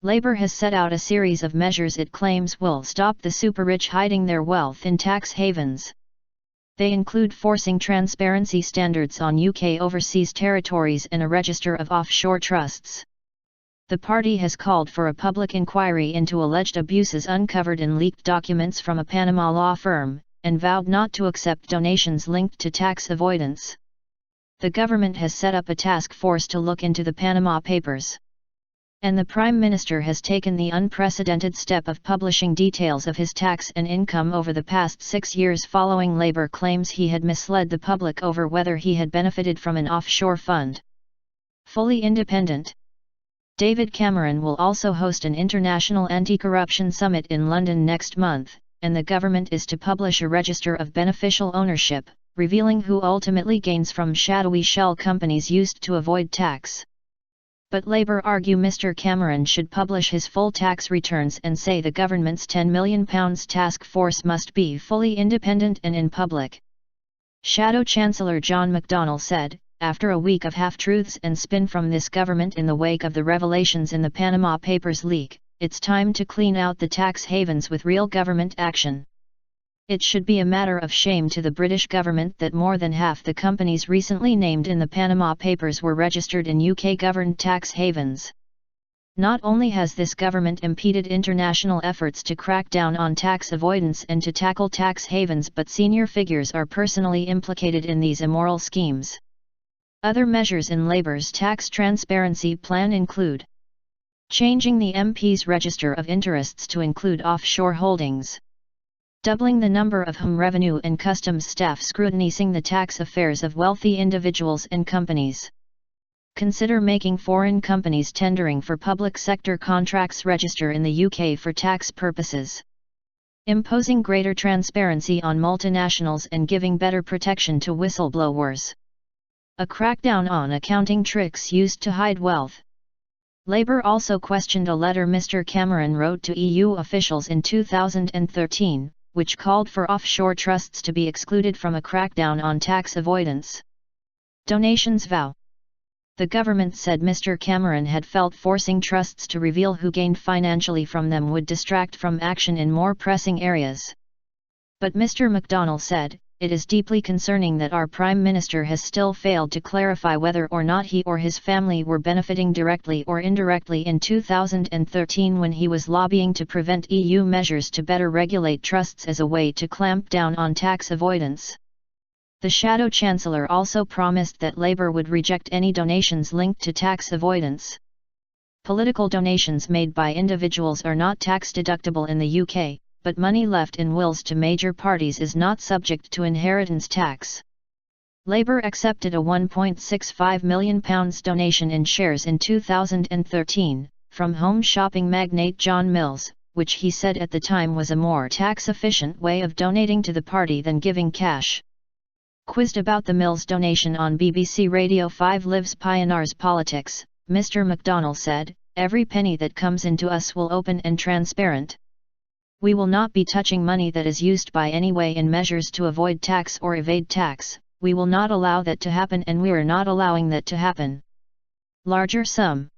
Labour has set out a series of measures it claims will stop the super-rich hiding their wealth in tax havens. They include forcing transparency standards on UK overseas territories and a register of offshore trusts. The party has called for a public inquiry into alleged abuses uncovered in leaked documents from a Panama law firm, and vowed not to accept donations linked to tax avoidance. The government has set up a task force to look into the Panama Papers. And the Prime Minister has taken the unprecedented step of publishing details of his tax and income over the past 6 years following Labour claims he had misled the public over whether he had benefited from an offshore fund. Fully independent. David Cameron will also host an international anti-corruption summit in London next month, and the government is to publish a register of beneficial ownership, revealing who ultimately gains from shadowy shell companies used to avoid tax. But Labour argue Mr Cameron should publish his full tax returns and say the government's £10 million task force must be fully independent and in public. Shadow Chancellor John McDonnell said, after a week of half-truths and spin from this government in the wake of the revelations in the Panama Papers leak, it's time to clean out the tax havens with real government action. It should be a matter of shame to the British government that more than half the companies recently named in the Panama Papers were registered in UK-governed tax havens. Not only has this government impeded international efforts to crack down on tax avoidance and to tackle tax havens, but senior figures are personally implicated in these immoral schemes. Other measures in Labour's tax transparency plan include changing the MP's register of interests to include offshore holdings, doubling the number of Home Revenue and Customs staff scrutinizing the tax affairs of wealthy individuals and companies. Consider making foreign companies tendering for public sector contracts register in the UK for tax purposes. Imposing greater transparency on multinationals and giving better protection to whistleblowers. A crackdown on accounting tricks used to hide wealth. Labour also questioned a letter Mr Cameron wrote to EU officials in 2013, which called for offshore trusts to be excluded from a crackdown on tax avoidance. Donations vow. The government said Mr Cameron had felt forcing trusts to reveal who gained financially from them would distract from action in more pressing areas. But Mr McDonnell said, "It is deeply concerning that our Prime Minister has still failed to clarify whether or not he or his family were benefiting directly or indirectly in 2013 when he was lobbying to prevent EU measures to better regulate trusts as a way to clamp down on tax avoidance." The Shadow Chancellor also promised that Labour would reject any donations linked to tax avoidance. Political donations made by individuals are not tax deductible in the UK, but money left in wills to major parties is not subject to inheritance tax. Labour accepted a £1.65 million donation in shares in 2013, from home shopping magnate John Mills, which he said at the time was a more tax-efficient way of donating to the party than giving cash. Quizzed about the Mills donation on BBC Radio 5 Live's Pioneers Politics, Mr McDonnell said, "Every penny that comes into us will open and transparent. We will not be touching money that is used by any way in measures to avoid tax or evade tax. We will not allow that to happen, and we are not allowing that to happen." Larger sum.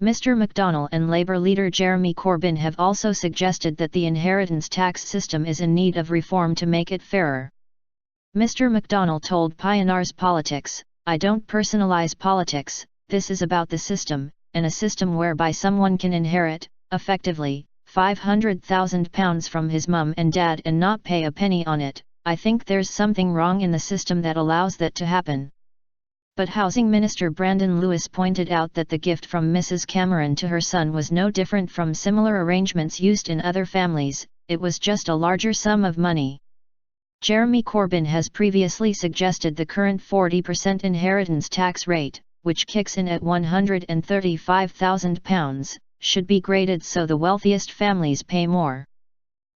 Mr McDonnell and Labour leader Jeremy Corbyn have also suggested that the inheritance tax system is in need of reform to make it fairer. Mr McDonnell told Pioneers Politics, "I don't personalise politics, this is about the system, and a system whereby someone can inherit, effectively, £500,000 from his mum and dad and not pay a penny on it. I think there's something wrong in the system that allows that to happen." But Housing Minister Brandon Lewis pointed out that the gift from Mrs Cameron to her son was no different from similar arrangements used in other families, it was just a larger sum of money. Jeremy Corbyn has previously suggested the current 40% inheritance tax rate, which kicks in at £135,000, should be graded so the wealthiest families pay more.